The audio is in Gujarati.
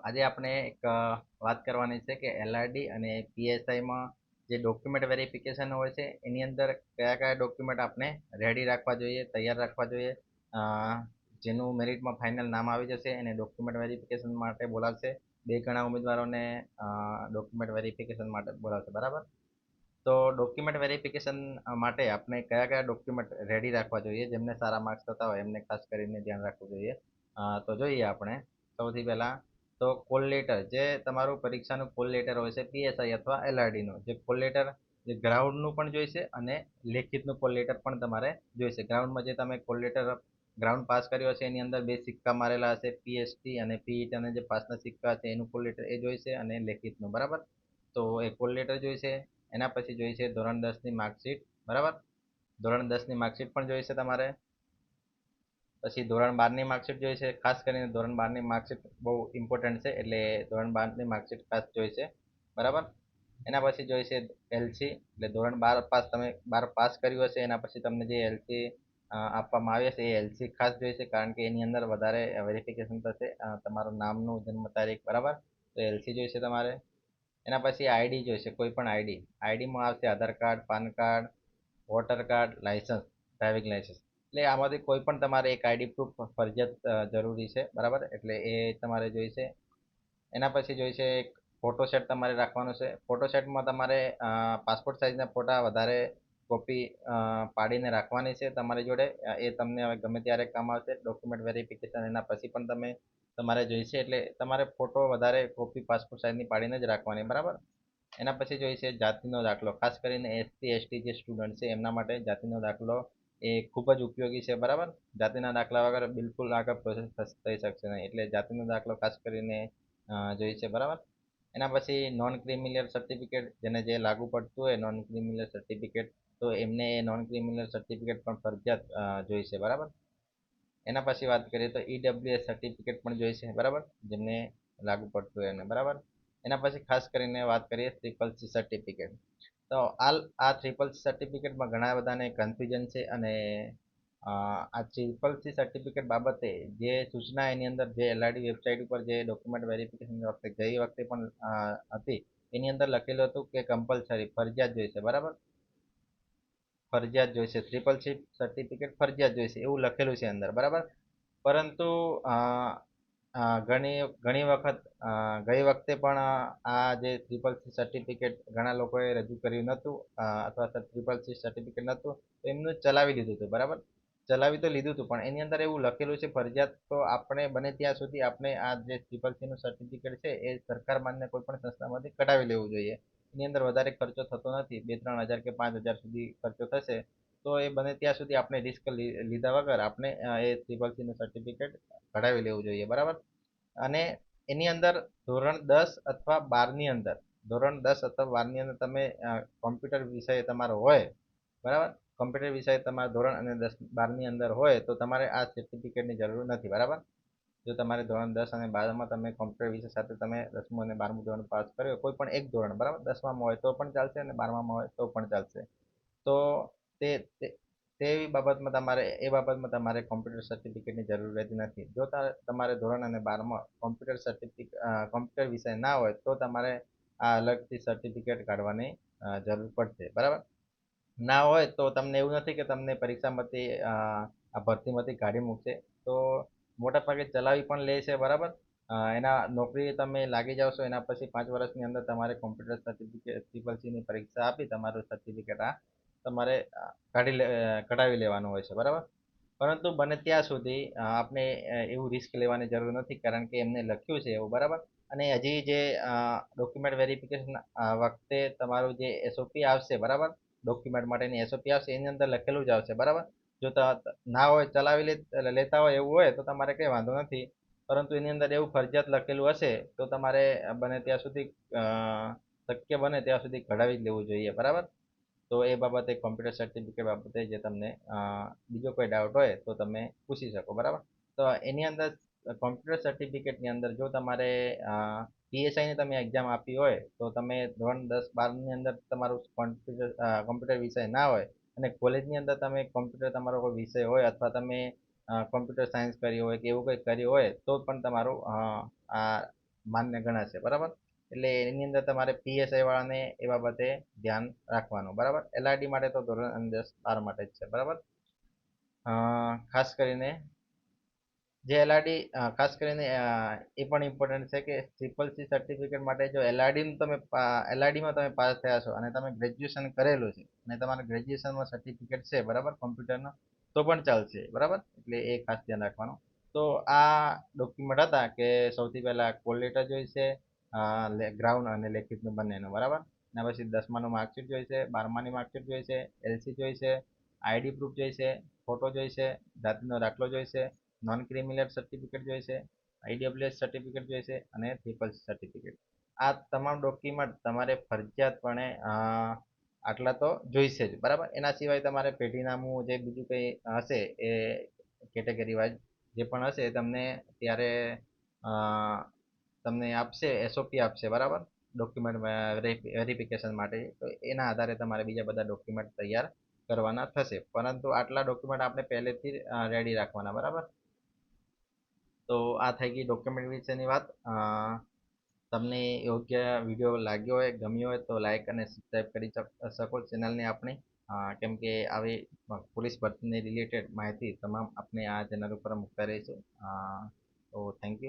આજે આપણે એક વાત કરવાની છે કે એલઆરડી અને પીએસઆઈમાં જે ડોક્યુમેન્ટ વેરિફિકેશન હોય છે એની અંદર કયા કયા ડોક્યુમેન્ટ આપણે રેડી રાખવા જોઈએ, તૈયાર રાખવા જોઈએ. અ, જેનું મેરિટમાં ફાઇનલ નામ આવી જશે એને ડોક્યુમેન્ટ વેરિફિકેશન માટે બોલાવશે. બે ગણા ઉમેદવારોને ડોક્યુમેન્ટ વેરિફિકેશન માટે બોલાવશે, બરાબર. તો ડોક્યુમેન્ટ વેરિફિકેશન માટે આપણે કયા કયા ડોક્યુમેન્ટ રેડી રાખવા જોઈએ, જેમને સારા માર્ક્સ થતા હોય એમને ખાસ કરીને ધ્યાન રાખવું જોઈએ. તો જોઈએ આપણે સૌથી પહેલા તો કોલ લેટર, જે તમારું પરીક્ષાનું કોલ લેટર હોય છે પીએસઆઈ અથવા એલઆરડીનું, જે કોલ લેટર જે ગ્રાઉન્ડનું પણ જોઈશે અને લેખિતનું કોલ લેટર પણ તમારે જોઈશે. ગ્રાઉન્ડમાં જે તમે કોલ લેટર ગ્રાઉન્ડ પાસ કર્યો હશે એની અંદર બે સિક્કા મારેલા હશે, પીએસટી અને પીઈટી અને જે પાસના સિક્કા છે એનું કોલ લેટર એ જોઈશે અને લેખિતનું, બરાબર. તો એ કોલ લેટર જોઈશે. એના પછી જોઈશે ધોરણ 10ની માર્કશીટ, બરાબર. ધોરણ 10ની માર્કશીટ પણ જોઈશે તમારે. પછી ધોરણ 12ની માર્કશીટ જોઈશે. ખાસ કરીને ધોરણ 12ની માર્કશીટ બહુ ઇમ્પોર્ટન્ટ છે, એટલે ધોરણ 12ની માર્કશીટ ખાસ જોઈશે, બરાબર. એના પછી જોઈશે એલસી, એટલે ધોરણ 12 પાસ, તમે 12 પાસ કર્યું હશે એના પછી તમને જે એલસી આપવામાં આવે છે એ એલસી ખાસ જોઈશે, કારણ કે એની અંદર વધારે વેરિફિકેશન થશે તમારું નામનું, જન્મ તારીખ, બરાબર. તો એલસી જોઈશે તમારે. એના પછી આઈડી જોઈશે, કોઈ પણ આઈડી. આઈડીમાં આવશે Aadhaar card, PAN card, voter card, licence, driving licence. એટલે આમાંથી કોઈ પણ તમારે એક આઈડી પ્રૂફ ફરજિયાત જરૂરી છે, બરાબર. એટલે એ તમારે જોઈશે. એના પછી જોઈશે એક ફોટો સેટ તમારે રાખવાનો છે. ફોટો સેટમાં તમારે પાસપોર્ટ સાઇઝના ફોટા વધારે કોપી પાડીને રાખવાની છે તમારી જોડે. એ તમને હવે ગમે ત્યારે કામ આવશે. ડોક્યુમેન્ટ વેરિફિકેશન એના પછી પણ તમારે જોઈશે, એટલે તમારે ફોટો વધારે કોપી પાસપોર્ટ સાઇઝની પાડીને જ રાખવાની, બરાબર. એના પછી જોઈશે જાતિનો દાખલો. ખાસ કરીને એસસી એસટી જે સ્ટુડન્ટ છે એમના માટે જાતિનો દાખલો એ ખૂબ જ ઉપયોગી છે, બરાબર. જાતિના દાખલા વગર બિલકુલ આગળ પ્રોસેસ થઈ શકશે નહીં, એટલે જાતિનો દાખલો ખાસ કરીને જોઈશે, બરાબર. એના પછી નોન ક્રિમિનલ સર્ટિફિકેટ, જેને જે લાગુ પડતું હોય નોન ક્રિમિનલ સર્ટિફિકેટ, તો એમને એ નોન ક્રિમિનલ સર્ટિફિકેટ પણ ફરજિયાત જોઈશે, બરાબર. એના પછી વાત કરીએ તો ઈડબ્લ્યુએસ સર્ટિફિકેટ પણ જોઈશે, બરાબર, જેમને લાગુ પડતું હોય એને, બરાબર. એના પછી ખાસ કરીને વાત કરીએ ટ્રિપલ સી સર્ટિફિકેટ. તો હાલ આ ટ્રિપલ સી સર્ટિફિકેટમાં ઘણા બધાને કન્ફ્યુઝન છે, અને આ ટ્રિપલ સી સર્ટિફિકેટ બાબતે જે સૂચના એની અંદર જે એલઆરડી વેબસાઇટ ઉપર જે ડોક્યુમેન્ટ વેરિફિકેશન વખતે ગઈ વખતે પણ હતી, એની અંદર લખેલું હતું કે કમ્પલસરી, ફરજિયાત જોઈશે, બરાબર. ફરજિયાત જોઈશે, ટ્રિપલ સી સર્ટિફિકેટ ફરજિયાત જોઈશે એવું લખેલું છે અંદર, બરાબર. પરંતુ ઘણી ઘણી વખત ગઈ વખતે પણ આ જે ટ્રિપલ સી સર્ટિફિકેટ ઘણા લોકોએ રજૂ કર્યું નહોતું, અથવા ટ્રિપલ સી સર્ટિફિકેટ નહોતું, તો એમનું ચલાવી લીધું હતું, બરાબર. ચલાવી તો લીધું હતું, પણ એની અંદર એવું લખેલું છે ફરજિયાત. તો આપણે બને ત્યાં સુધી આપણે આ જે ટ્રિપલ સીનું સર્ટિફિકેટ છે એ સરકાર માન્ય કોઈ પણ સંસ્થામાંથી કઢાવી લેવું જોઈએ. એની અંદર વધારે ખર્ચો થતો નથી, 2-3 હજાર કે 5 હજાર સુધી ખર્ચો થશે. તો એ બને ત્યાં સુધી આપણે રિસ્ક લીધા વગર આપણે એ ટ્રિપલ સીનું સર્ટિફિકેટ કઢાવી લેવું જોઈએ, બરાબર. અને એની અંદર ધોરણ 10 અથવા 12ની અંદર તમે કોમ્પ્યુટર વિષય તમારો હોય, બરાબર. કોમ્પ્યુટર વિષય તમારા ધોરણ અને 10-12ની અંદર હોય તો તમારે આ સર્ટિફિકેટની જરૂર નથી, બરાબર. જો તમારે ધોરણ 10 અને 12માં તમે કોમ્પ્યુટર વિષય સાથે તમે 10મું અને 12મું ધોરણ પાસ કર્યો, કોઈ પણ એક ધોરણ, બરાબર, 10માં હોય તો પણ ચાલશે અને 12માં હોય તો પણ ચાલશે. તો તે એ બાબતમાં તમારે કોમ્પ્યુટર સર્ટિફિકેટની જરૂર રહેતી નથી. જો તમારે ધોરણ અને 12માં કોમ્પ્યુટર વિષય ના હોય તો તમારે આ અલગથી સર્ટિફિકેટ કાઢવાની જરૂર પડશે, બરાબર. ના હોય તો તમને એવું નથી કે તમને પરીક્ષામાંથી આ ભરતીમાંથી કાઢી મૂકશે. તો મોટા ભાગે ચલાવી પણ લે છે, બરાબર. એના નોકરી તમે લાગી જાવ છો એના પછી 5 વર્ષની અંદર તમારે કોમ્પ્યુટર સર્ટિફિકેટ ટ્રિપલ સીની પરીક્ષા આપી તમારું સર્ટિફિકેટ તમારે કઢાવી લેવાનું હોય છે, બરાબર. પરંતુ બને ત્યાં સુધી આપણે એવું રિસ્ક લેવાની જરૂર નથી, કારણ કે એમને લખ્યું છે એવું, બરાબર. અને હજી જે ડોક્યુમેન્ટ વેરિફિકેશન વખતે તમારું જે એસઓપી આવશે, બરાબર, ડોક્યુમેન્ટ માટેની એસઓપી આવશે એની અંદર લખેલું જ આવશે, બરાબર. જો ના હોય, ચલાવી લેતા હોય એવું હોય તો તમારે કંઈ વાંધો નથી, પરંતુ એની અંદર એવું ફરજિયાત લખેલું હશે તો તમારે બને ત્યાં સુધી શક્ય બને ત્યાં સુધી કઢાવી જ લેવું જોઈએ, બરાબર. તો એ બાબતે કોમ્પ્યુટર સર્ટિફિકેટ બાબતે જે તમને બીજો કોઈ ડાઉટ હોય તો તમે પૂછી શકો, બરાબર. તો એની અંદર કોમ્પ્યુટર સર્ટિફિકેટની અંદર જો તમારે પીએસઆઈની તમે એક્ઝામ આપી હોય તો તમે ધોરણ 10-12ની અંદર તમારું કોમ્પ્યુટર વિષય ના હોય અને કોલેજની અંદર તમે કોમ્પ્યુટર તમારો કોઈ વિષય હોય અથવા તમે કોમ્પ્યુટર સાયન્સ કર્યું હોય કે એવું કંઈ કર્યું હોય તો પણ તમારું આ માન્ય ગણાશે. બરાબર, એટલે એની અંદર તમારે પીએસઆઈ વાળાને એ બાબતે ધ્યાન રાખવાનું. બરાબર, એલઆરડી માટે તો ધોરણ 10-12 માટે જ છે. બરાબર, ખાસ કરીને જે એલઆરડી ખાસ કરીને એ પણ ઇમ્પોર્ટન્ટ છે કે ટ્રિપલ સી સર્ટિફિકેટ માટે જો એલઆરડીમાં તમે પાસ થયા છો અને તમે ગ્રેજ્યુએશન કરેલું છે અને તમારા ગ્રેજ્યુએશનમાં સર્ટિફિકેટ છે, બરાબર, કોમ્પ્યુટરનો, તો પણ ચાલશે. બરાબર, એટલે એ ખાસ ધ્યાન રાખવાનું. તો આ ડોક્યુમેન્ટ હતા કે સૌથી પહેલા કોલ લેટર જોઈશે, ગ્રાઉન્ડ અને લેખિતનું બંનેનું. બરાબર, અને પછી 10માનું માર્કશીટ જોઈશે, 12માની માર્કશીટ જોઈશે, એલસી જોઈશે, આઈડી પ્રૂફ જોઈશે, ફોટો જોઈશે, જાતિનો દાખલો જોઈશે, નોન ક્રિમિનલ સર્ટિફિકેટ જોઈશે, આઈડબ્લ્યુએસ સર્ટિફિકેટ જોઈશે અને ટ્રિપલ સર્ટિફિકેટ. આ તમામ ડોક્યુમેન્ટ તમારે ફરજિયાતપણે આટલા તો જોઈશે જ. બરાબર, એના સિવાય તમારે પેઢીનામું જે બીજું કંઈ હશે એ કેટેગરી વાઇઝ જે પણ હશે તમને ત્યારે અ, તમને આપશે, એસઓપી આપશે. બરાબર, ડોક્યુમેન્ટ વેરિફિકેશન માટે, તો એના આધારે તમારે બીજા બધા ડોક્યુમેન્ટ તૈયાર કરવાના થશે. પરંતુ આટલા ડોક્યુમેન્ટ આપણે પહેલેથી રેડી રાખવાના. બરાબર, તો આ થઈ ગઈ ડોક્યુમેન્ટ વિશેની વાત. તમને યોગ્ય વિડીયો લાગ્યો હોય, ગમ્યો હોય તો લાઈક અને સબસ્ક્રાઈબ કરી શકો ચેનલને આપણી. કેમ કે આવી પોલીસ ભરતીને રિલેટેડ માહિતી તમામ આપણે આ ચેનલ ઉપર મૂકતા રહીશું. તો થેન્ક યુ.